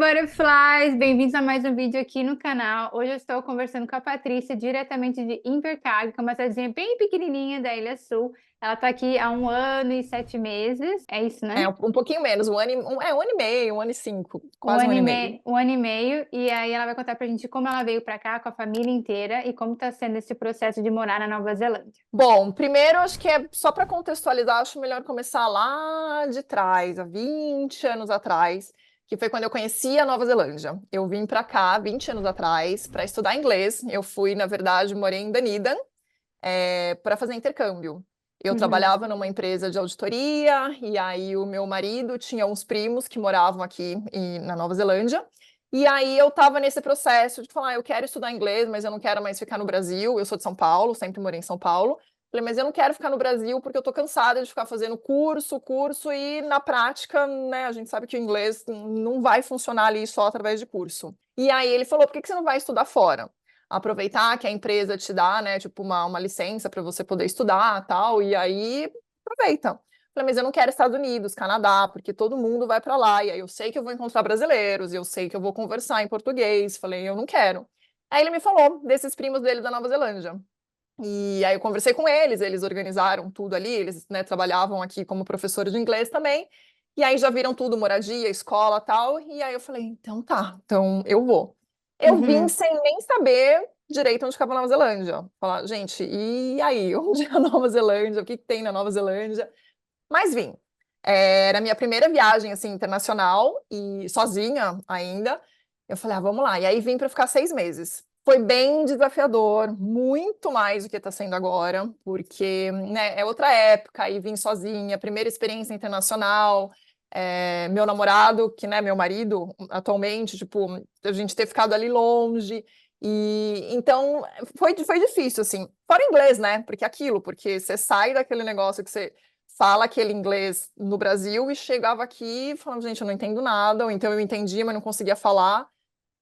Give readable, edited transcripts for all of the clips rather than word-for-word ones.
Butterflies! Bem-vindos a mais um vídeo aqui no canal. Hoje eu estou conversando com a Patrícia, diretamente de Invercargill, que é uma cidadezinha bem pequenininha da Ilha Sul. Ela está aqui há 1 ano e 7 meses, é isso, É, né? um pouquinho menos, um ano e meio, 1 ano e 5, quase 1 ano e meio. Um ano e meio, e aí ela vai contar pra gente como ela veio pra cá com a família inteira e como tá sendo esse processo de morar na Nova Zelândia. Bom, primeiro acho que é só para contextualizar, acho melhor começar lá de trás, há 20 anos atrás, que foi quando eu conheci a Nova Zelândia. Eu vim para cá 20 anos atrás para estudar inglês. Eu fui, na verdade, morei em Dunedin, para fazer intercâmbio. Eu Uhum. trabalhava numa empresa de auditoria, e aí o meu marido tinha uns primos que moravam aqui na Nova Zelândia. E aí eu estava nesse processo de falar, eu quero estudar inglês, mas eu não quero mais ficar no Brasil. Eu sou de São Paulo, sempre morei em São Paulo. Falei, mas eu não quero ficar no Brasil porque eu estou cansada de ficar fazendo curso, e na prática, né, a gente sabe que o inglês não vai funcionar ali só através de curso. E aí ele falou, por que que você não vai estudar fora? Aproveitar que a empresa te dá, né, tipo, uma licença para você poder estudar, tal, e aí aproveita. Falei, mas eu não quero Estados Unidos, Canadá, porque todo mundo vai para lá, e aí eu sei que eu vou encontrar brasileiros, eu sei que eu vou conversar em português. Falei, eu não quero. Aí ele me falou desses primos dele da Nova Zelândia. E aí eu conversei com eles organizaram tudo ali, eles, né, trabalhavam aqui como professores de inglês também, e aí já viram tudo, moradia, escola, tal, e aí eu falei, então tá, então eu vou. Eu vim Uhum. sem nem saber direito onde ficava a Nova Zelândia. Falar, gente, e aí, onde é a Nova Zelândia? O que que tem na Nova Zelândia? Mas vim. Era a minha primeira viagem, assim, internacional, e sozinha ainda. Eu falei, ah, vamos lá. E aí vim para ficar 6 meses. Foi bem desafiador, muito mais do que está sendo agora, porque, né, é outra época, e vim sozinha, primeira experiência internacional. Meu namorado, que, né, meu marido, atualmente, tipo, a gente ter ficado ali longe. E então foi difícil, assim. Fora inglês, né? Porque você sai daquele negócio que você fala aquele inglês no Brasil e chegava aqui falando, gente, eu não entendo nada, ou então eu entendia, mas não conseguia falar.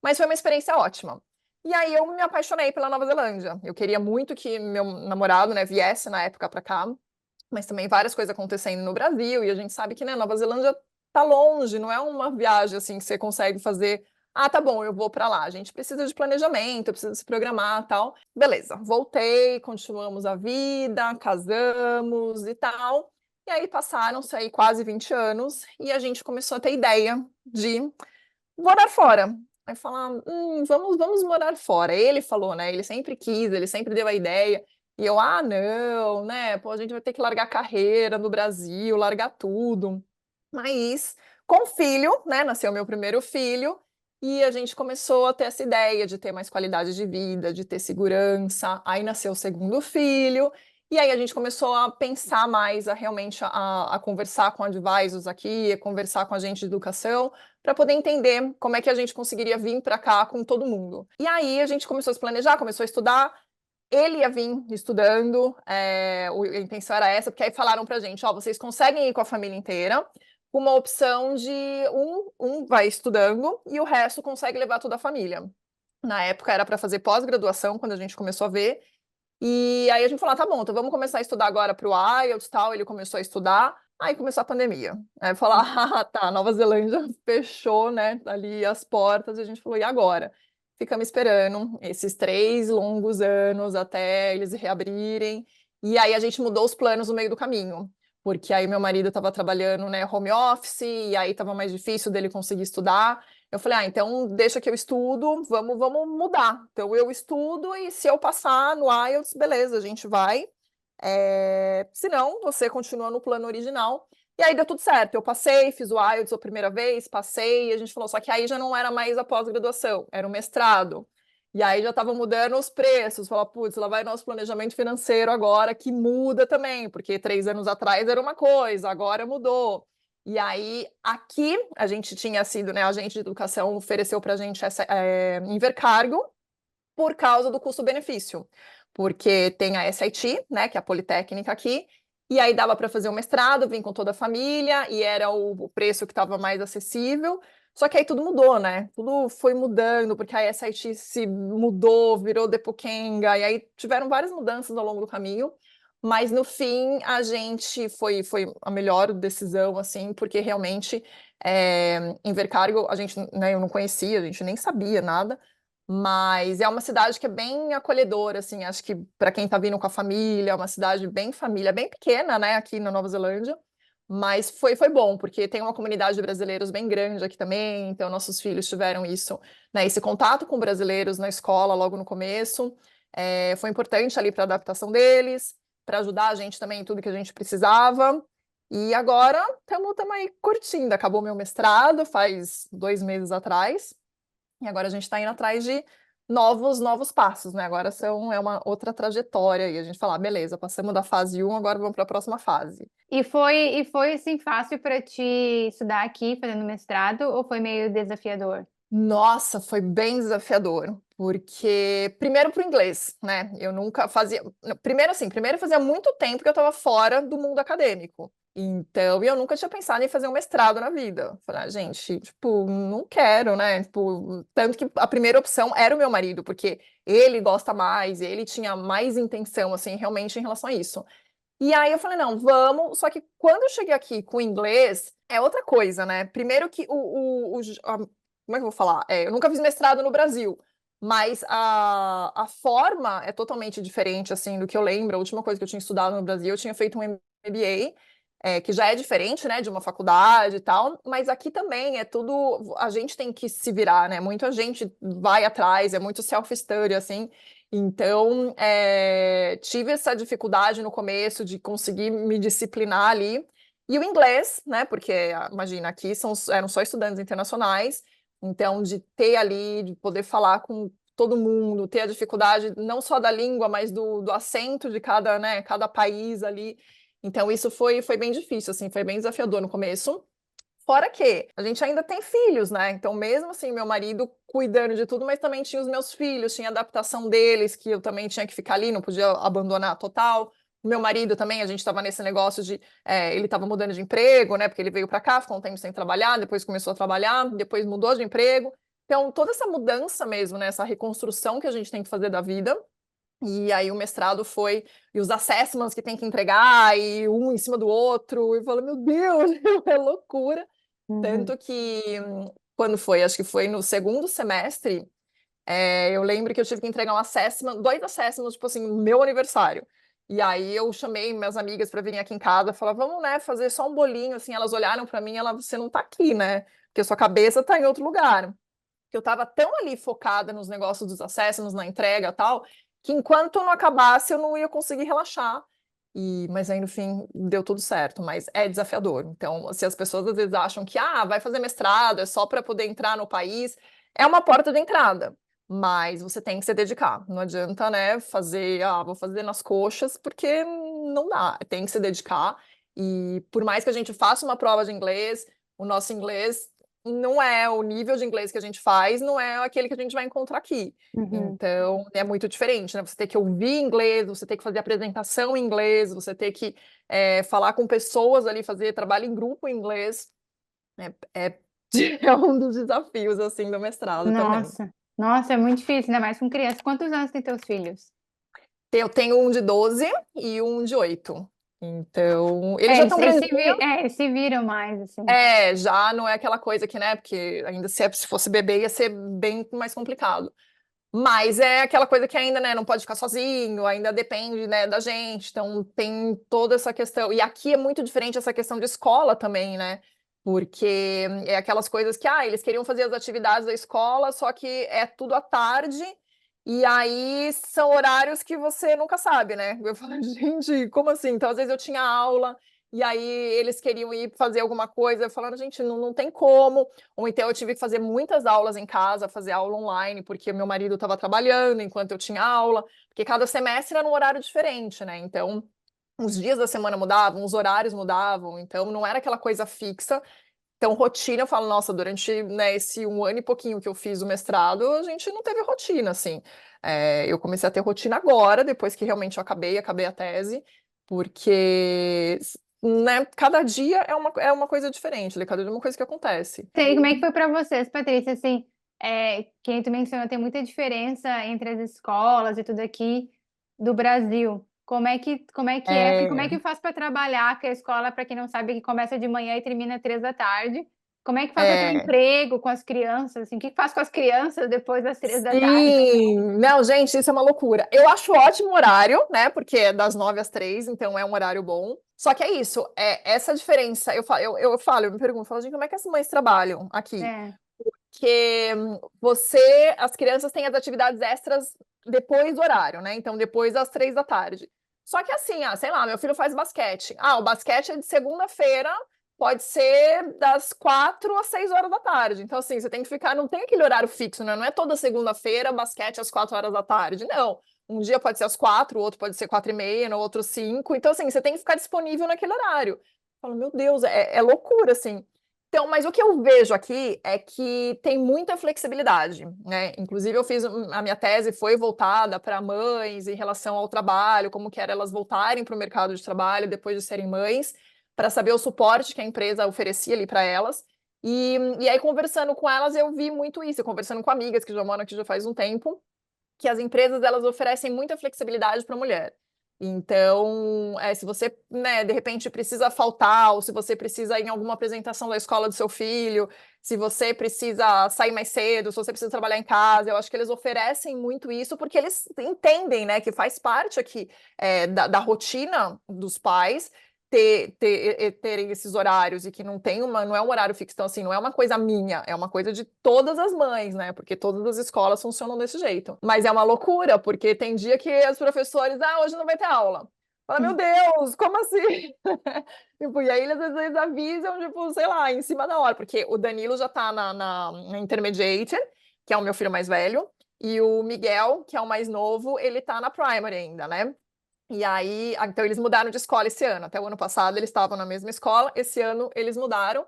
Mas foi uma experiência ótima. E aí eu me apaixonei pela Nova Zelândia. Eu queria muito que meu namorado, né, viesse na época para cá, mas também várias coisas acontecendo no Brasil, e a gente sabe que, né, Nova Zelândia tá longe, não é uma viagem assim que você consegue fazer. Ah, tá bom, eu vou para lá. A gente precisa de planejamento, precisa se programar, tal. Beleza, voltei, continuamos a vida, casamos e tal. E aí passaram-se aí quase 20 anos e a gente começou a ter ideia de morar fora. Aí falar, vamos morar fora. Ele falou, né? Ele sempre quis, ele sempre deu a ideia. E eu, ah, não, né? Pô, a gente vai ter que largar a carreira no Brasil, largar tudo. Mas com filho, né? Nasceu meu primeiro filho. E a gente começou a ter essa ideia de ter mais qualidade de vida, de ter segurança. Aí nasceu o segundo filho. E aí a gente começou a pensar mais, a realmente a conversar com advisors aqui, a conversar com a gente de educação, para poder entender como é que a gente conseguiria vir para cá com todo mundo. E aí a gente começou a se planejar, começou a estudar. Ele ia vir estudando, a intenção era essa, porque aí falaram para a gente, ó, vocês conseguem ir com a família inteira, com uma opção de um vai estudando e o resto consegue levar toda a família. Na época era para fazer pós-graduação, quando a gente começou a ver, e aí a gente falou, ah, tá bom, então vamos começar a estudar agora para o IELTS e tal. Ele começou a estudar, aí começou a pandemia. Aí falar, ah, tá, Nova Zelândia fechou, né, ali as portas, e a gente falou, e agora? Ficamos esperando esses 3 longos anos até eles reabrirem, e aí a gente mudou os planos no meio do caminho, porque aí meu marido estava trabalhando, né, home office, e aí estava mais difícil dele conseguir estudar. Eu falei, ah, então deixa que eu estudo, vamos mudar. Então eu estudo e se eu passar no IELTS, beleza, a gente vai. Se não, você continua no plano original. E aí deu tudo certo. Eu passei, fiz o IELTS a primeira vez, passei, e a gente falou, só que aí já não era mais a pós-graduação, era o mestrado. E aí já estavam mudando os preços. Falar, putz, lá vai nosso planejamento financeiro agora, que muda também, porque 3 anos atrás era uma coisa, agora mudou. E aí, aqui, a gente tinha sido, né, a agente de educação ofereceu para a gente essa Invercargo por causa do custo-benefício, porque tem a SIT, né, que é a Politécnica aqui, e aí dava para fazer o mestrado, vim com toda a família, e era o preço que estava mais acessível, só que aí tudo mudou, né? Tudo foi mudando, porque a SIT se mudou, virou Depokenga, e aí tiveram várias mudanças ao longo do caminho, mas no fim a gente foi a melhor decisão, assim, porque realmente Invercargill, a gente, né, eu não conhecia, a gente nem sabia nada, mas é uma cidade que é bem acolhedora, assim, acho que para quem está vindo com a família, é uma cidade bem família, bem pequena, né, aqui na Nova Zelândia, mas foi bom, porque tem uma comunidade de brasileiros bem grande aqui também, então nossos filhos tiveram isso, né, esse contato com brasileiros na escola logo no começo, foi importante ali para a adaptação deles, para ajudar a gente também em tudo que a gente precisava. E agora estamos aí curtindo. Acabou meu mestrado faz 2 meses atrás, e agora a gente está indo atrás de novos passos, né? Agora é uma outra trajetória e a gente fala, beleza, passamos da fase 1, agora vamos para a próxima fase. E foi assim fácil para ti estudar aqui, fazendo mestrado, ou foi meio desafiador? Nossa, foi bem desafiador, porque primeiro para o inglês, né? Eu nunca fazia. Primeiro fazia muito tempo que eu estava fora do mundo acadêmico. Então, eu nunca tinha pensado em fazer um mestrado na vida. Falei, gente, tipo, não quero, né? Tipo, tanto que a primeira opção era o meu marido, porque ele gosta mais, ele tinha mais intenção, assim, realmente em relação a isso. E aí eu falei, não, vamos. Só que quando eu cheguei aqui com o inglês, é outra coisa, né? Primeiro que como é que eu vou falar? Eu nunca fiz mestrado no Brasil, mas a forma é totalmente diferente, assim, do que eu lembro. A última coisa que eu tinha estudado no Brasil, eu tinha feito um MBA, que já é diferente, né, de uma faculdade e tal, mas aqui também é tudo, a gente tem que se virar, né? Muita gente vai atrás, é muito self-study, assim. Então, tive essa dificuldade no começo de conseguir me disciplinar ali. E o inglês, né? Porque, imagina, aqui eram só estudantes internacionais, então, de ter ali, de poder falar com todo mundo, ter a dificuldade não só da língua, mas do acento de cada, né, cada país ali. Então, isso foi bem difícil, assim, foi bem desafiador no começo. Fora que a gente ainda tem filhos, né? Então, mesmo assim, meu marido cuidando de tudo, mas também tinha os meus filhos, tinha a adaptação deles, que eu também tinha que ficar ali, não podia abandonar total. O meu marido também, a gente estava nesse negócio de. Ele estava mudando de emprego, né? Porque ele veio para cá, ficou um tempo sem trabalhar, depois começou a trabalhar, depois mudou de emprego. Então, toda essa mudança mesmo, né? Essa reconstrução que a gente tem que fazer da vida. E aí o mestrado foi, e os assessments que tem que entregar, e um em cima do outro, e eu falo, meu Deus, é loucura. Uhum. Tanto que, quando foi? Acho que foi no segundo semestre, eu lembro que eu tive que entregar um assessment, 2 assessments, tipo assim, no meu aniversário. E aí eu chamei minhas amigas para virem aqui em casa, falar, vamos, né, fazer só um bolinho, assim, elas olharam para mim, você não tá aqui, né? Porque sua cabeça tá em outro lugar. Que eu tava tão ali focada nos negócios dos assessments, na entrega e tal, que enquanto não acabasse eu não ia conseguir relaxar. Mas aí no fim deu tudo certo, mas é desafiador. Então, se as pessoas às vezes acham que vai fazer mestrado, é só para poder entrar no país, é uma porta de entrada, mas você tem que se dedicar. Não adianta, né, fazer, vou fazer nas coxas, porque não dá, tem que se dedicar. E por mais que a gente faça uma prova de inglês, o nosso inglês não é o nível de inglês que a gente faz, não é aquele que a gente vai encontrar aqui. Uhum. Então, é muito diferente, né? Você tem que ouvir inglês, você tem que fazer apresentação em inglês, você tem que falar com pessoas ali, fazer trabalho em grupo em inglês. É, é um dos desafios, assim, do mestrado também. Nossa, nossa, é muito difícil, ainda mais com criança. Quantos anos tem teus filhos? Eu tenho um de 12 e um de 8. Então, eles É, já eles, estão eles grandes. se, eles se viram mais, assim. Já não é aquela coisa que, né? Porque ainda se fosse bebê ia ser bem mais complicado. Mas é aquela coisa que ainda, né, não pode ficar sozinho, ainda depende, né, da gente. Então tem toda essa questão. E aqui é muito diferente essa questão de escola também, né? Porque é aquelas coisas que, eles queriam fazer as atividades da escola, só que é tudo à tarde, e aí são horários que você nunca sabe, né? Eu falo, gente, como assim? Então, às vezes eu tinha aula, e aí eles queriam ir fazer alguma coisa, eu falando, gente, não tem como. Ou então eu tive que fazer muitas aulas em casa, fazer aula online, porque meu marido estava trabalhando enquanto eu tinha aula, porque cada semestre era num horário diferente, né? Então, os dias da semana mudavam, os horários mudavam, então não era aquela coisa fixa. Então, rotina, eu falo, nossa, durante, né, esse 1 ano e pouquinho que eu fiz o mestrado, a gente não teve rotina, assim. Eu comecei a ter rotina agora, depois que realmente eu acabei a tese, porque, né, cada dia é uma coisa diferente, né, cada dia é uma coisa que acontece. Sei, como é que foi para vocês, Patrícia? Assim, que tu mencionou, tem muita diferença entre as escolas e tudo aqui do Brasil. Como é que é? Como é que faz para trabalhar com a escola, para quem não sabe, que começa de manhã e termina 3 da tarde? Como é que faz para ter um É, emprego com as crianças? Assim, o que faz com as crianças depois das 3 da tarde? sim, não, gente, isso é uma loucura. Eu acho ótimo o horário, né? Porque é das 9 às 3, então é um horário bom. Só que é isso, é essa diferença. Eu me pergunto, falo, gente, como é que as mães trabalham aqui? É, Que as crianças têm as atividades extras depois do horário, né? Então, depois das 3 da tarde. Só que assim, sei lá, meu filho faz basquete. O basquete é de segunda-feira, pode ser das 4 às 6 horas da tarde. Então, assim, você tem que ficar, não tem aquele horário fixo, né? Não é toda segunda-feira, basquete às 4 horas da tarde. Não. Um dia pode ser às 4, o outro pode ser 4h30, no outro 5. Então, assim, você tem que ficar disponível naquele horário. Eu falo, meu Deus, é loucura, assim. Então, mas o que eu vejo aqui é que tem muita flexibilidade, né? Inclusive, a minha tese foi voltada para mães em relação ao trabalho, como que era elas voltarem para o mercado de trabalho depois de serem mães, para saber o suporte que a empresa oferecia ali para elas. E aí, conversando com elas, eu vi muito isso, conversando com amigas que já moram aqui já faz um tempo, que as empresas elas oferecem muita flexibilidade para a mulher. Então, se você, né, de repente precisa faltar, ou se você precisa ir em alguma apresentação da escola do seu filho, se você precisa sair mais cedo, se você precisa trabalhar em casa, eu acho que eles oferecem muito isso porque eles entendem, né, que faz parte aqui da rotina dos pais terem esses horários e que não é um horário fixo. Então, assim, não é uma coisa minha, é uma coisa de todas as mães, né? Porque todas as escolas funcionam desse jeito. Mas é uma loucura, porque tem dia que os professores, hoje não vai ter aula. Fala, meu Deus, como assim? Tipo, e aí eles às vezes avisam, tipo, sei lá, em cima da hora, porque o Danilo já tá na Intermediate, que é o meu filho mais velho, e o Miguel, que é o mais novo, ele tá na Primary ainda, né? E aí, então eles mudaram de escola esse ano. Até o ano passado eles estavam na mesma escola, esse ano eles mudaram.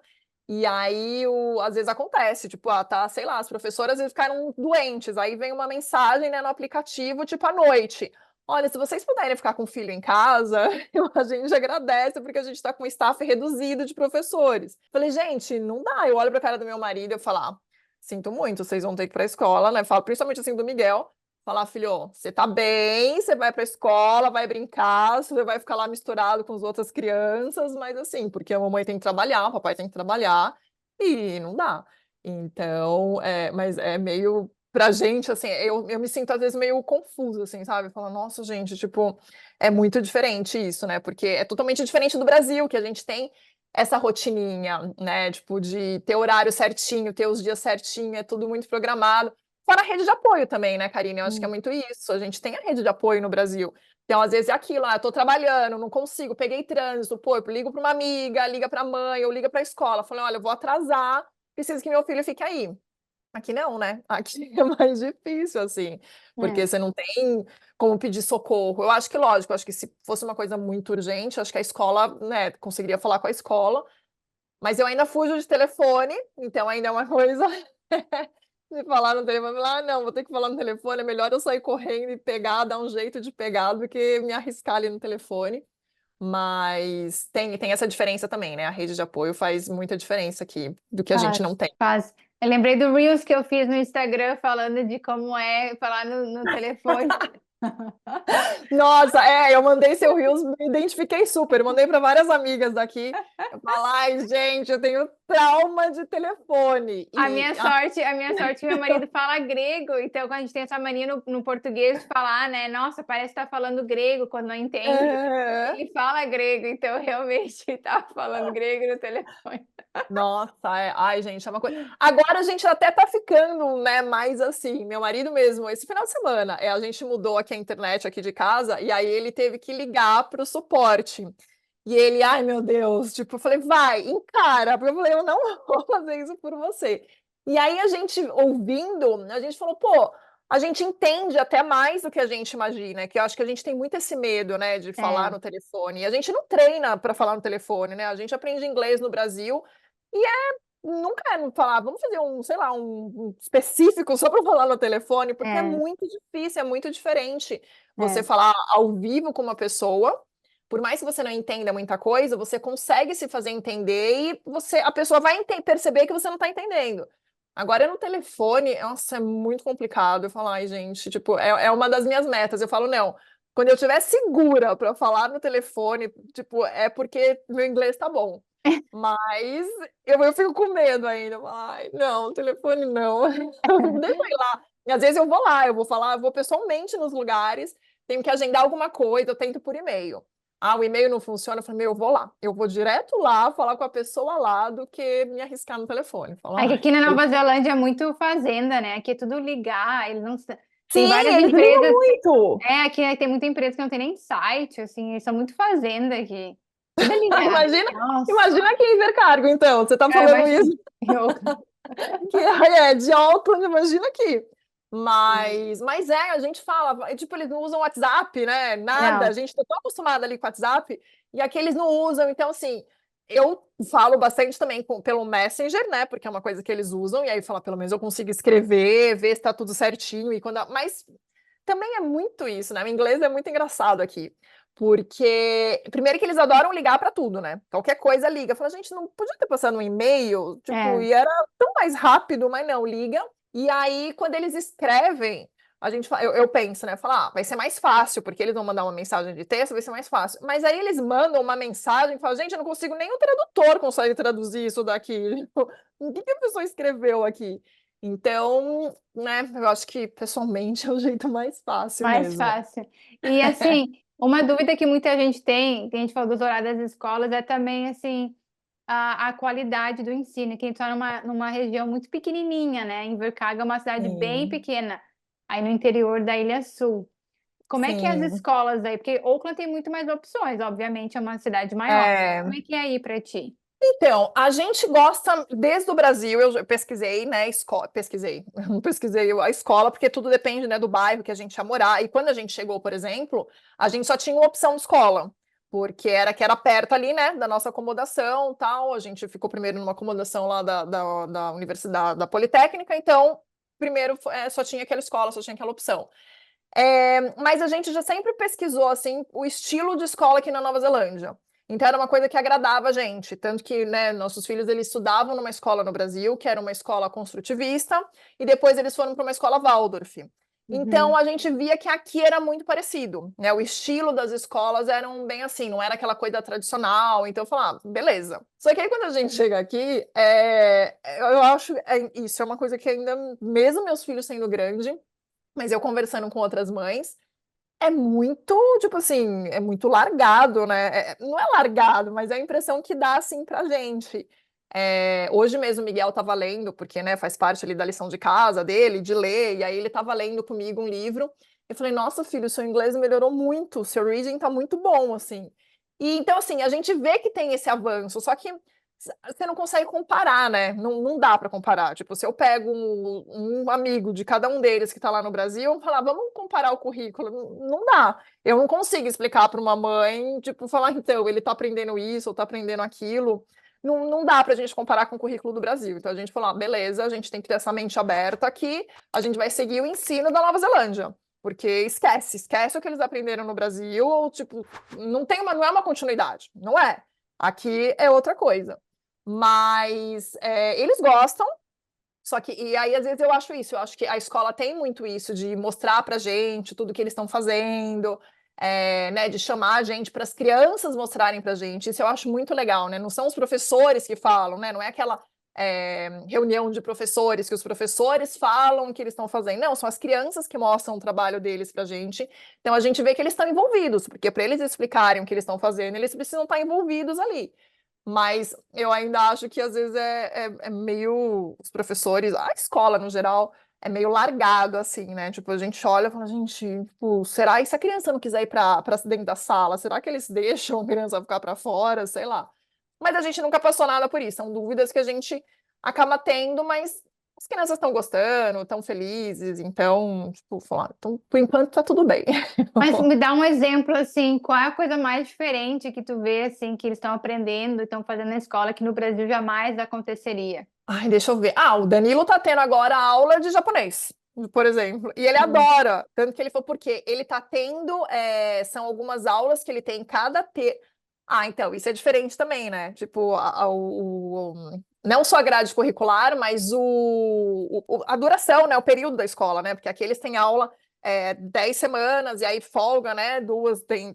E aí, às vezes acontece, tipo, tá, sei lá, as professoras às vezes ficaram doentes. Aí vem uma mensagem, né, no aplicativo, tipo, à noite. Olha, se vocês puderem ficar com o filho em casa, a gente agradece, porque a gente está com um staff reduzido de professores. Falei, gente, não dá. Eu olho para a cara do meu marido e eu falo, sinto muito, vocês vão ter que ir para a escola, né? Falo principalmente assim do Miguel. Falar, filho, você tá bem, você vai pra escola, vai brincar, você vai ficar lá misturado com as outras crianças, mas assim, porque a mamãe tem que trabalhar, o papai tem que trabalhar, e não dá. Então, mas é meio, pra gente, assim, eu me sinto às vezes meio confusa, assim, sabe? Fala, nossa, gente, tipo, é muito diferente isso, né? Porque é totalmente diferente do Brasil, que a gente tem essa rotininha, né? Tipo, de ter horário certinho, ter os dias certinho, é tudo muito programado. Fora a rede de apoio também, né, Karine? Eu acho que é sim. muito isso. A gente tem a rede de apoio no Brasil. Então, às vezes é aquilo, eu tô trabalhando, não consigo, peguei trânsito, pô, eu ligo para uma amiga, liga para a mãe, ou liga para a escola, falei, olha, eu vou atrasar, preciso que meu filho fique aí. Aqui não, né? Aqui é mais difícil, assim, porque É. você não tem como pedir socorro. Eu acho que, lógico, eu acho que se fosse uma coisa muito urgente, acho que a escola, né, conseguiria falar com a escola, mas eu ainda fujo de telefone, então ainda é uma coisa. Se falar no telefone, falar, não, vou ter que falar no telefone, é melhor eu sair correndo e pegar, dar um jeito de pegar do que me arriscar ali no telefone. Mas tem essa diferença também, né? A rede de apoio faz muita diferença aqui do que a gente Faz, não tem. faz. Eu lembrei do Reels que eu fiz no Instagram falando de como é falar no telefone. Nossa, eu mandei seu Reels, me identifiquei super, mandei para várias amigas daqui. Eu falo, ai, gente, eu tenho trauma de telefone. A minha sorte, que meu marido fala grego, então quando a gente tem essa mania no português de falar, né? Nossa, parece que tá falando grego quando não entende. É. Ele fala grego, então realmente tá falando grego no telefone. Nossa, ai, gente, é uma coisa. Agora a gente até tá ficando, né, mais assim. Meu marido mesmo, esse final de semana, a gente mudou aqui a internet aqui de casa e aí ele teve que ligar para o suporte. E ele, ai meu Deus, tipo, eu falei, vai, encara, porque eu falei, eu não vou fazer isso por você. E aí a gente ouvindo, a gente falou, pô, a gente entende até mais do que a gente imagina, que eu acho que a gente tem muito esse medo, né, de falar É, no telefone. E a gente não treina para falar no telefone, né? A gente aprende inglês no Brasil e nunca é falar, vamos fazer um, sei lá, um específico só para falar no telefone, porque é é, muito difícil, é muito diferente você é, falar ao vivo com uma pessoa. Por mais que você não entenda muita coisa, você consegue se fazer entender e a pessoa vai perceber que você não está entendendo. Agora no telefone, nossa, é muito complicado. Eu falo, ai, gente, tipo, é uma das minhas metas. Eu falo, não, Quando eu estiver segura para falar no telefone, tipo, é porque meu inglês tá bom. Mas eu fico com medo ainda. Ai, não, telefone não. Deixa eu ir lá. E às vezes eu vou lá, eu vou falar, eu vou pessoalmente nos lugares, tenho que agendar alguma coisa, eu tento por e-mail. Ah, o e-mail não funciona, eu falei, meu, eu vou lá. Eu vou direto lá falar com a pessoa lá do que me arriscar no telefone. É que Falar, ai, aqui na Nova Zelândia é muito fazenda, né? Aqui é tudo ligar, eles não... Tem sim, várias eles ligam empresas... muito. Aqui tem muita empresa que não tem nem site, assim, eles são muito fazenda aqui. Tudo é ligado. Imagina, Nossa, imagina aqui em Vercargo, então. Você tá eu falando imagino. isso que é de alto, imagina aqui. Mas a gente fala, tipo, eles não usam WhatsApp, né? Nada, a Não, gente tá tão acostumado ali com WhatsApp, e aqui eles não usam, então assim, eu falo bastante também pelo Messenger, né? Porque é uma coisa que eles usam, e aí fala, pelo menos eu consigo escrever, ver se tá tudo certinho, mas também é muito isso, né? O inglês é muito engraçado aqui. Porque, primeiro que eles adoram ligar para tudo, né? Qualquer coisa liga. Fala, gente, não podia ter passado um e-mail, tipo, é. e era tão mais rápido, mas não, liga. E aí, quando eles escrevem, eu penso, né? Falar, vai ser mais fácil, porque eles vão mandar uma mensagem de texto, vai ser mais fácil. Mas aí eles mandam uma mensagem e falam, gente, eu não consigo, nem o tradutor consegue traduzir isso daqui. Tipo, o que que a pessoa escreveu aqui? Então, né, eu acho que pessoalmente é o jeito mais fácil Mais mesmo. fácil. E assim, uma dúvida que muita gente tem, que a gente falou dos horários das escolas, é também assim a qualidade do ensino, que a gente está numa região muito pequenininha, né? Invercargill é uma cidade bem Sim, pequena, aí no interior da Ilha Sul. Como é que é as sim. escolas aí? Porque Oakland tem muito mais opções, obviamente é uma cidade maior. É, Como é que é aí para ti? então, a gente gosta, desde o Brasil, eu pesquisei, né, pesquisei, não pesquisei a escola, porque tudo depende, né, do bairro que a gente ia morar, e quando a gente chegou, por exemplo, a gente só tinha uma opção de escola, porque era que era perto ali, né, da nossa acomodação, tal, a gente ficou primeiro numa acomodação lá da Universidade, da Politécnica, então, primeiro, só tinha aquela escola, só tinha aquela opção. Mas a gente já sempre pesquisou assim o estilo de escola aqui na Nova Zelândia. Então era uma coisa que agradava a gente, tanto que, né, nossos filhos eles estudavam numa escola no Brasil, que era uma escola construtivista, e depois eles foram para uma escola Waldorf. Então Uhum. a gente via que aqui era muito parecido, né? O estilo das escolas eram bem assim, não era aquela coisa tradicional. Então eu falava, beleza. Só que aí quando a gente chega aqui, eu acho isso é uma coisa que ainda, mesmo meus filhos sendo grandes, mas eu conversando com outras mães, é muito, tipo assim, é muito largado, né? Não é largado, mas é a impressão que dá, assim, pra gente. Hoje mesmo o Miguel estava lendo, porque, né, faz parte ali da lição de casa dele, de ler, e aí ele estava lendo comigo um livro. Eu falei, nossa, filho, o seu inglês melhorou muito, o seu reading tá muito bom, assim. E então, assim, a gente vê que tem esse avanço, só que você não consegue comparar, né? Não dá para comparar. Tipo, se eu pego um amigo de cada um deles que está lá no Brasil, falar, vamos comparar o currículo. Não dá. Eu não consigo explicar para uma mãe, tipo, falar, então, ele está aprendendo isso ou está aprendendo aquilo. Não dá para a gente comparar com o currículo do Brasil. Então a gente falou, beleza, a gente tem que ter essa mente aberta aqui, a gente vai seguir o ensino da Nova Zelândia. Porque esquece o que eles aprenderam no Brasil, ou tipo, não é uma continuidade, não é. Aqui é outra coisa. Mas eles gostam, só que, e aí às vezes eu acho isso, eu acho que a escola tem muito isso de mostrar pra gente tudo que eles estão fazendo, né, de chamar a gente para as crianças mostrarem pra gente, isso eu acho muito legal, né? Não são os professores que falam, né? Não é aquela reunião de professores que os professores falam o que eles estão fazendo, não, são as crianças que mostram o trabalho deles pra gente, então a gente vê que eles estão envolvidos, porque para eles explicarem o que eles estão fazendo, eles precisam estar envolvidos ali. Mas eu ainda acho que às vezes é meio os professores, a escola no geral, é meio largado, assim, né? Tipo, a gente olha e fala, gente, tipo, será? E se a criança não quiser ir para dentro da sala, será que eles deixam a criança ficar para fora? Sei lá. Mas a gente nunca passou nada por isso. São dúvidas que a gente acaba tendo, mas as crianças estão gostando, estão felizes, então, tipo, falar, então, por enquanto tá tudo bem. Mas me dá um exemplo assim, qual é a coisa mais diferente que tu vê assim que eles estão aprendendo, estão fazendo na escola que no Brasil jamais aconteceria? Ai, deixa eu ver. Ah, o Danilo tá tendo agora aula de japonês, por exemplo. E ele Hum. adora. Tanto que ele falou, porque ele tá tendo. São algumas aulas que ele tem Ah, então, isso é diferente também, né? Tipo, não só a grade curricular, mas a duração, né? O período da escola, né? Porque aqui eles têm aula. 10 semanas, e aí folga, né?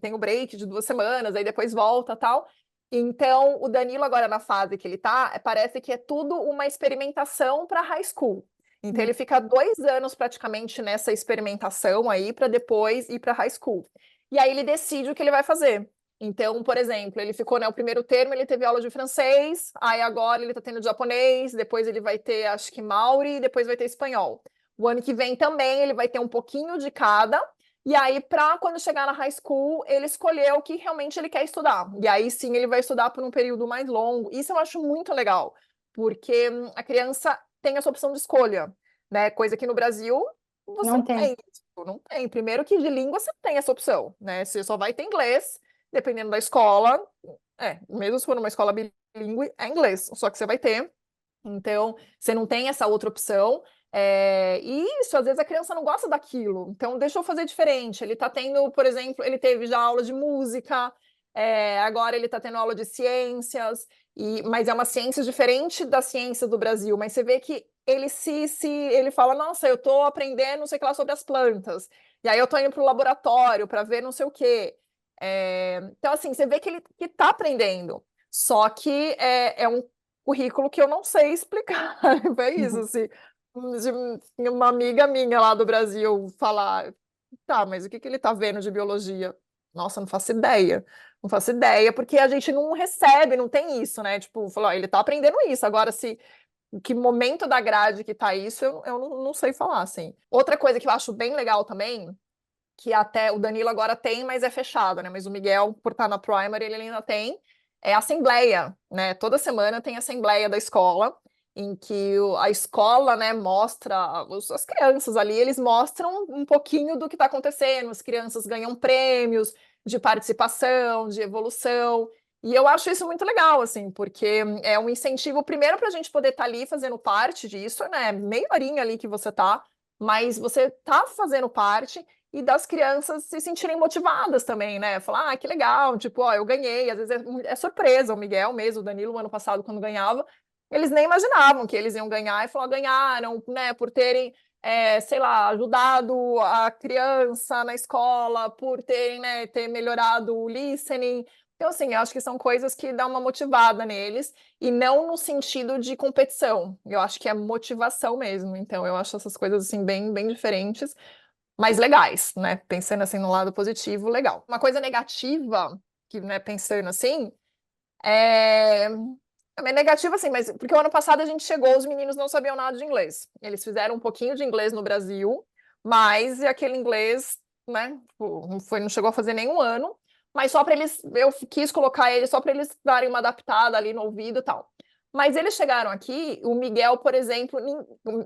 Tem o break de 2 semanas, aí depois volta tal. Então, o Danilo, agora na fase que ele tá, parece que é tudo uma experimentação para high school. Então, Hum. ele fica 2 anos praticamente nessa experimentação aí, para depois ir para high school. E aí ele decide o que ele vai fazer. Então, por exemplo, ele ficou, né, o primeiro termo, ele teve aula de francês, aí agora ele está tendo japonês, depois ele vai ter, acho que Maori, depois vai ter espanhol. O ano que vem também ele vai ter um pouquinho de cada, e aí, para quando chegar na high school, ele escolher o que realmente ele quer estudar. E aí sim ele vai estudar por um período mais longo. Isso eu acho muito legal, porque a criança tem essa opção de escolha, né? Coisa que no Brasil você Não não tem. tem. Tipo, não tem. Primeiro que de língua você tem essa opção, né? Você só vai ter inglês, dependendo da escola. Mesmo se for numa escola bilíngue, é inglês, só que você vai ter. Então, você não tem essa outra opção. E isso, às vezes a criança não gosta daquilo. Então, deixa eu fazer diferente. Ele está tendo, por exemplo, ele teve já aula de música, agora ele está tendo aula de ciências, mas é uma ciência diferente da ciência do Brasil. Mas você vê que ele fala, nossa, eu estou aprendendo não sei o que lá sobre as plantas. E aí eu estou indo para o laboratório para ver não sei o quê. Então, assim, você vê que ele está aprendendo. Só que é um currículo que eu não sei explicar. É isso, assim, de uma amiga minha lá do Brasil falar, tá, mas o que que ele tá vendo de biologia? Nossa, não faço ideia. Não faço ideia, porque a gente não recebe, não tem isso, né? Tipo, falou, ó, ele tá aprendendo isso. Agora, se que momento da grade que tá isso, eu não sei falar, assim. Outra coisa que eu acho bem legal também, que até o Danilo agora tem, mas é fechado, né? Mas o Miguel, por estar na primary, ele ainda tem, é assembleia, né? Toda semana tem assembleia da escola, em que a escola, né, mostra, as crianças ali, eles mostram um pouquinho do que está acontecendo, as crianças ganham prêmios de participação, de evolução, e eu acho isso muito legal, assim, porque é um incentivo, primeiro, para a gente poder estar ali fazendo parte disso, né? Meia horinha ali que você tá, mas você tá fazendo parte, e das crianças se sentirem motivadas também, né? Falar, que legal, tipo, ó, eu ganhei. Às vezes é surpresa, o Miguel mesmo, o Danilo, ano passado, quando ganhava, eles nem imaginavam que eles iam ganhar, e falaram, ganharam, né, por terem, sei lá, ajudado a criança na escola, por terem, né, ter melhorado o listening. Então, assim, eu acho que são coisas que dão uma motivada neles, e não no sentido de competição. Eu acho que é motivação mesmo. Então, eu acho essas coisas, assim, bem, bem diferentes, mais legais, né? Pensando assim no lado positivo, legal. Uma coisa negativa, que, né, pensando assim, é. É negativa, assim, mas porque o ano passado a gente chegou, os meninos não sabiam nada de inglês. Eles fizeram um pouquinho de inglês no Brasil, mas aquele inglês, né, tipo, não chegou a fazer nenhum ano, mas só para eles, eu quis colocar eles só para eles darem uma adaptada ali no ouvido e tal. Mas eles chegaram aqui, o Miguel, por exemplo,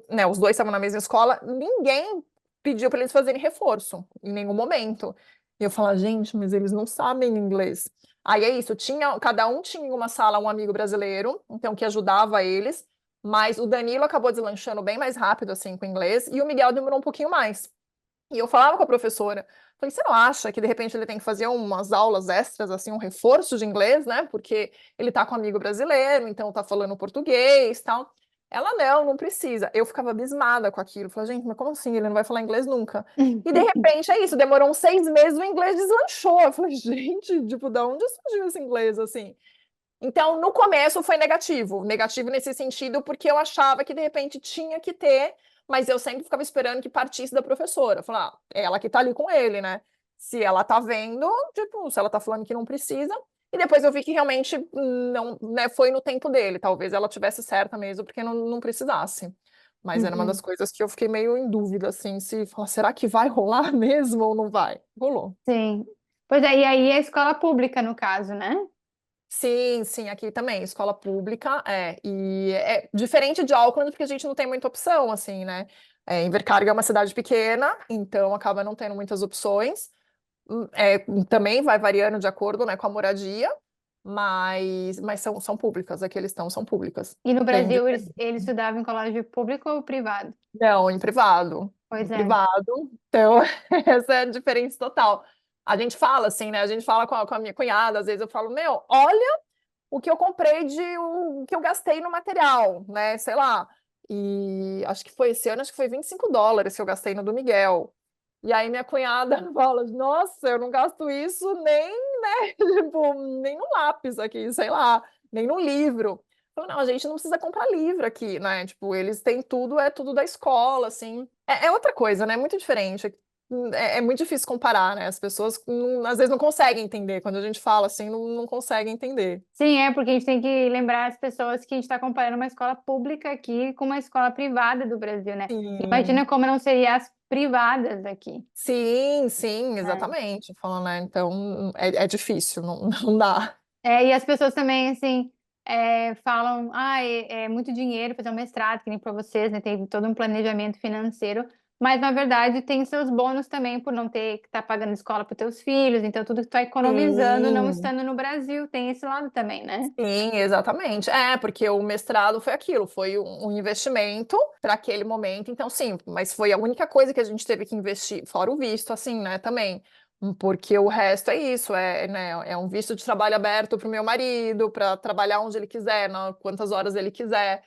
né, os dois estavam na mesma escola, ninguém pediu para eles fazerem reforço em nenhum momento. E eu falo, gente, mas eles não sabem inglês. Aí é isso, cada um tinha em uma sala um amigo brasileiro, então que ajudava eles, mas o Danilo acabou deslanchando bem mais rápido assim com o inglês e o Miguel demorou um pouquinho mais. E eu falava com a professora, falei, você não acha que de repente ele tem que fazer umas aulas extras, assim, um reforço de inglês, né? Porque ele tá com um amigo brasileiro, então tá falando português, tal. Ela, não precisa. Eu ficava abismada com aquilo. Falei, gente, mas como assim? Ele não vai falar inglês nunca. E de repente é isso, demorou uns 6 meses, o inglês deslanchou. Eu falei, gente, tipo, da onde surgiu esse inglês, assim? Então, no começo foi negativo. Negativo nesse sentido, porque eu achava que de repente tinha que ter, mas eu sempre ficava esperando que partisse da professora. Falar, ela que tá ali com ele, né? Se ela tá vendo, tipo, se ela tá falando que não precisa. E depois eu vi que realmente não, né, foi no tempo dele. Talvez ela tivesse certa mesmo, porque não precisasse. Mas era uma das Uhum. coisas que eu fiquei meio em dúvida, assim, se falar, será que vai rolar mesmo ou não vai? Rolou. Sim. Pois é, e aí é escola pública, no caso, né? Sim, sim, aqui também, escola pública, e é diferente de Auckland, porque a gente não tem muita opção, assim, né? Invercargill é uma cidade pequena, então acaba não tendo muitas opções. Também vai variando de acordo, né, com a moradia, mas são públicas, aqui eles estão, são públicas. E no Bem Brasil diferente. eles estudavam em colégio público ou privado? Não, em privado, em Pois é. privado, então essa é a diferença total. A gente fala assim, né? A gente fala com a minha cunhada, às vezes eu falo, meu, olha o que eu comprei o que eu gastei no material, né? Sei lá. E acho que foi esse ano, acho que foi US$ 25 que eu gastei no do Miguel. E aí minha cunhada fala, nossa, eu não gasto isso nem, né, tipo, nem no lápis aqui, sei lá, nem no livro. Eu falo, não, a gente não precisa comprar livro aqui, né? Tipo, eles têm tudo, é tudo da escola, assim. É outra coisa, né? É muito diferente. É muito difícil comparar, né? As pessoas às vezes não conseguem entender. Quando a gente fala assim, não conseguem entender. Sim, é porque a gente tem que lembrar as pessoas que a gente está comparando uma escola pública aqui com uma escola privada do Brasil, né? Imagina Sim, como não seriam as privadas aqui, sim, né? exatamente. Falando, né? Então é difícil, não dá. E as pessoas também, assim, falam, é muito dinheiro fazer um mestrado, que nem para vocês, né? Tem todo um planejamento financeiro, mas na verdade tem seus bônus também por não ter que estar pagando escola para os teus filhos, então tudo que tu está economizando não Sim. estando no Brasil, tem esse lado também, né? Sim, exatamente. É, porque o mestrado foi aquilo, foi um investimento para aquele momento. Então, sim, mas foi a única coisa que a gente teve que investir, fora o visto, assim, né, também. Porque o resto é isso, né, é um visto de trabalho aberto para o meu marido, para trabalhar onde ele quiser, quantas horas ele quiser.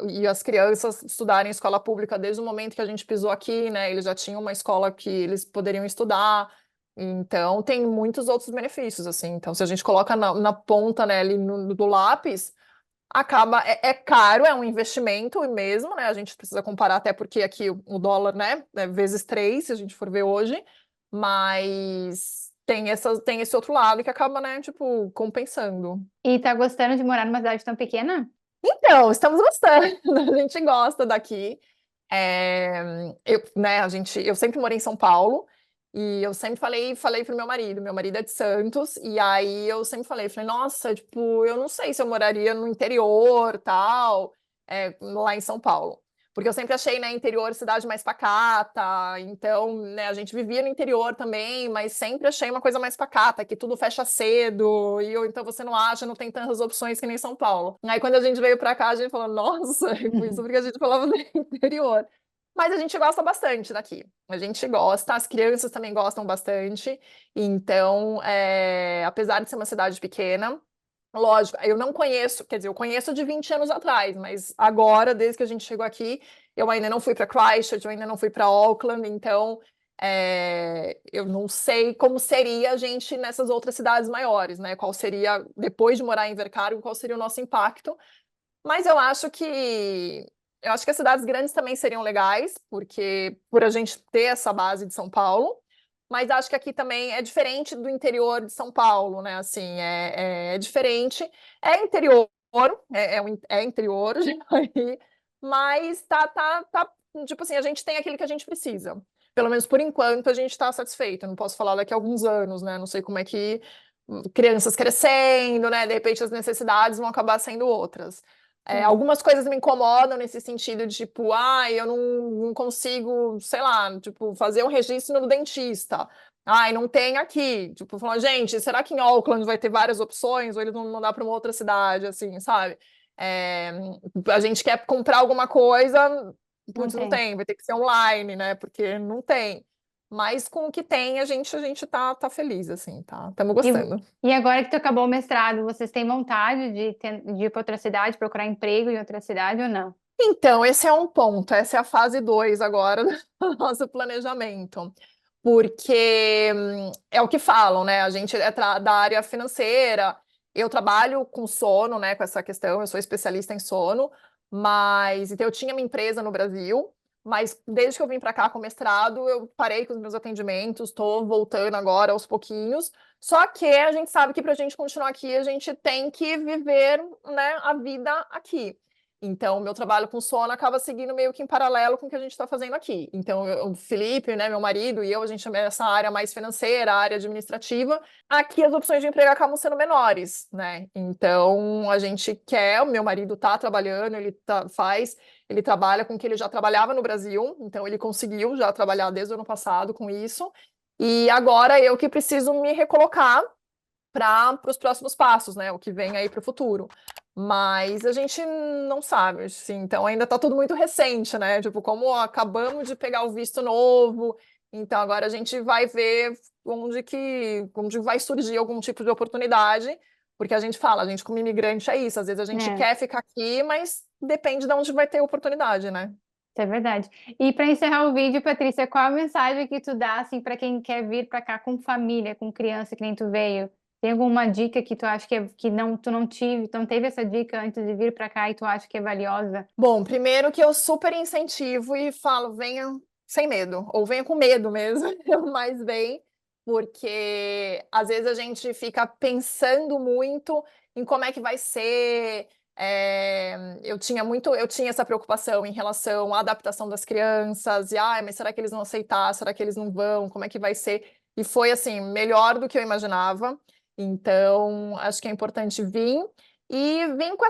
E as crianças estudarem em escola pública desde o momento que a gente pisou aqui, né? Eles já tinham uma escola que eles poderiam estudar. Então, tem muitos outros benefícios, assim. Então, se a gente coloca na ponta, né, ali do lápis, acaba, é caro, é um investimento mesmo, né? A gente precisa comparar, até porque aqui o dólar, né, é vezes 3, se a gente for ver hoje, mas tem esse outro lado que acaba, né, tipo, compensando. E tá gostando de morar numa cidade tão pequena? Então, estamos gostando, a gente gosta daqui. Eu sempre morei em São Paulo e eu sempre falei pro meu marido é de Santos, e aí eu sempre falei, nossa, tipo, eu não sei se eu moraria no interior, tal, lá em São Paulo. Porque eu sempre achei, né, interior cidade mais pacata, então, né, a gente vivia no interior também, mas sempre achei uma coisa mais pacata, que tudo fecha cedo, então você não acha, não tem tantas opções que nem São Paulo. Aí quando a gente veio pra cá, a gente falou, nossa, isso porque a gente falava do interior. Mas a gente gosta bastante daqui. A gente gosta, as crianças também gostam bastante. Então, apesar de ser uma cidade pequena, lógico, eu não conheço, quer dizer, eu conheço de 20 anos atrás, mas agora, desde que a gente chegou aqui, eu ainda não fui para Christchurch, eu ainda não fui para Auckland, então eu não sei como seria a gente nessas outras cidades maiores, né? Qual seria, depois de morar em Invercargill, qual seria o nosso impacto? Mas eu acho que as cidades grandes também seriam legais, porque por a gente ter essa base de São Paulo, mas acho que aqui também é diferente do interior de São Paulo, né? Assim, é diferente. É interior, é interior, aí, mas tipo assim, a gente tem aquilo que a gente precisa. Pelo menos por enquanto a gente está satisfeito. Eu não posso falar daqui a alguns anos, né? Não sei como é que crianças crescendo, né? De repente as necessidades vão acabar sendo outras. Sim, Algumas coisas me incomodam nesse sentido de tipo, eu não consigo, sei lá, tipo, fazer um registro no dentista. Ai, não tem aqui. Tipo, falando, gente, será que em Auckland vai ter várias opções ou eles vão mandar para uma outra cidade, assim, sabe? É, a gente quer comprar alguma coisa, não putz, não tem. tem, vai ter que ser online, né? Porque não tem. Mas com o que tem, a gente tá feliz, assim, tá? Estamos E, gostando. e agora que tu acabou o mestrado, vocês têm vontade de ir para outra cidade, procurar emprego em outra cidade ou não? Então, esse é um ponto, essa é a fase 2 agora do nosso planejamento, porque é o que falam, né? A gente é da área financeira, eu trabalho com sono, né? Com essa questão, eu sou especialista em sono, mas então eu tinha minha empresa no Brasil, mas desde que eu vim para cá com mestrado, eu parei com os meus atendimentos, estou voltando agora aos pouquinhos. Só que a gente sabe que para a gente continuar aqui, a gente tem que viver, né, a vida aqui. Então, o meu trabalho com sono acaba seguindo meio que em paralelo com o que a gente está fazendo aqui. Então, o Felipe, né, meu marido e eu, a gente é essa área mais financeira, a área administrativa. Aqui as opções de emprego acabam sendo menores, né? Então, a gente quer, o meu marido está trabalhando, ele trabalha com o que ele já trabalhava no Brasil, então ele conseguiu já trabalhar desde o ano passado com isso. E agora eu que preciso me recolocar para os próximos passos, né? O que vem aí para o futuro. Mas a gente não sabe, assim, então ainda está tudo muito recente, né? Tipo, como acabamos de pegar o visto novo, então agora a gente vai ver onde vai surgir algum tipo de oportunidade, porque a gente fala, a gente como imigrante é isso, às vezes a gente É. quer ficar aqui, mas depende de onde vai ter oportunidade, né? Isso é verdade. E para encerrar o vídeo, Patrícia, qual a mensagem que tu dá assim para quem quer vir para cá com família, com criança, que nem tu veio? Tem alguma dica que tu acha que não, tu não teve essa dica antes de vir para cá e tu acha que é valiosa? Bom, primeiro que eu super incentivo e falo, venha sem medo, ou venha com medo mesmo, mas vem, porque às vezes a gente fica pensando muito em como é que vai ser. Eu tinha essa preocupação em relação à adaptação das crianças, e mas será que eles vão aceitar? Será que eles não vão? Como é que vai ser? E foi assim, melhor do que eu imaginava. Então, acho que é importante vir. E vim com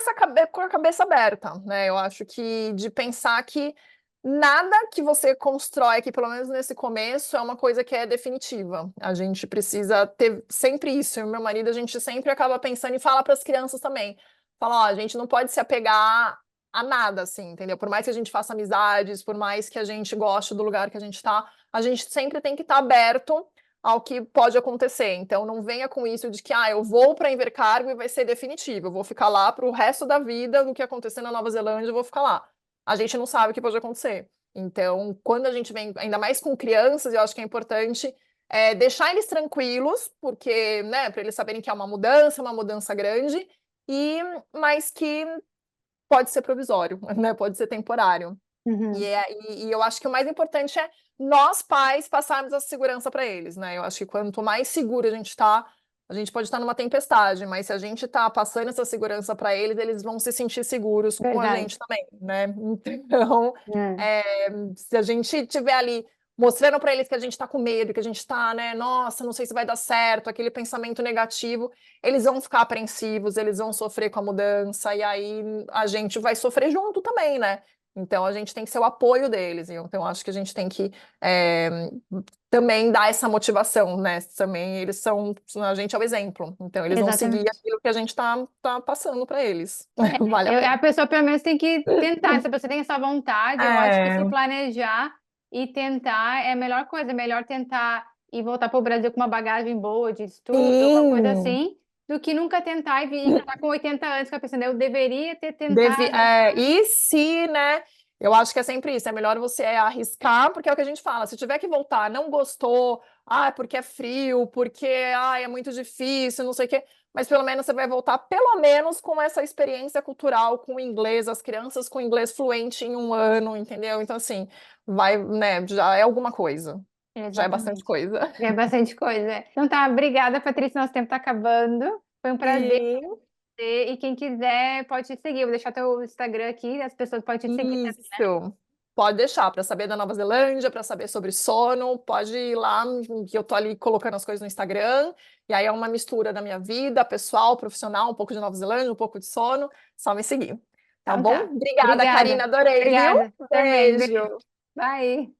com a cabeça aberta, né? Eu acho que de pensar que nada que você constrói aqui, pelo menos nesse começo, é uma coisa que é definitiva. A gente precisa ter sempre isso. Eu e meu marido, a gente sempre acaba pensando e fala para as crianças também. Fala, ó, a gente não pode se apegar a nada, assim, entendeu? Por mais que a gente faça amizades, por mais que a gente goste do lugar que a gente está, a gente sempre tem que estar aberto ao que pode acontecer. Então, não venha com isso de que eu vou para Invercargill e vai ser definitivo. Eu vou ficar lá para o resto da vida do que acontecer na Nova Zelândia, eu vou ficar lá. A gente não sabe o que pode acontecer. Então, quando a gente vem, ainda mais com crianças, eu acho que é importante deixar eles tranquilos, porque, né, para eles saberem que é uma mudança grande, mas que pode ser provisório, né? Pode ser temporário. Uhum. E eu acho que o mais importante é nós, pais, passarmos essa segurança para eles, né? Eu acho que quanto mais seguro a gente está, a gente pode estar numa tempestade, mas se a gente está passando essa segurança para eles, eles vão se sentir seguros com a Verdade. gente também, né? Então, É. se a gente estiver ali mostrando para eles que a gente está com medo, que a gente está, né? Nossa, não sei se vai dar certo, aquele pensamento negativo, eles vão ficar apreensivos, eles vão sofrer com a mudança, e aí a gente vai sofrer junto também, né? Então a gente tem que ser o apoio deles. Então acho que a gente tem que também dar essa motivação, né? Também eles são, a gente é o exemplo. Então eles vão seguir Exatamente. aquilo que a gente tá passando para eles. Vale a A pena. pessoa pelo menos tem que tentar. Se você tem essa vontade, eu acho que se É, planejar e tentar é a melhor coisa. É melhor tentar e voltar para o Brasil com uma bagagem boa de estudo, alguma coisa sim, assim, do que nunca tentar e vir estar com 80 anos, ficar pensando, eu deveria ter tentado. e se, né? Eu acho que é sempre isso. É melhor você arriscar, porque é o que a gente fala. Se tiver que voltar, não gostou, porque é frio, porque é muito difícil, não sei o quê. Mas pelo menos você vai voltar, pelo menos com essa experiência cultural com o inglês, as crianças com inglês fluente em um ano, entendeu? Então, assim, vai, né? Já é alguma coisa. Já é bastante Exatamente. coisa. É bastante coisa. Então tá, obrigada, Patrícia. Nosso tempo está acabando. Foi um prazer. Sim. E quem quiser pode te seguir. Eu vou deixar teu Instagram aqui, as pessoas podem te seguir também. Isso. Pode deixar para saber da Nova Zelândia, para saber sobre sono, pode ir lá, que eu tô ali colocando as coisas no Instagram, e aí é uma mistura da minha vida pessoal, profissional, um pouco de Nova Zelândia, um pouco de sono, só me seguir. Tá Então bom? tá. Obrigada, Karina, Obrigada. adorei, viu? Obrigada. Também. Beijo. Beijo. Bye.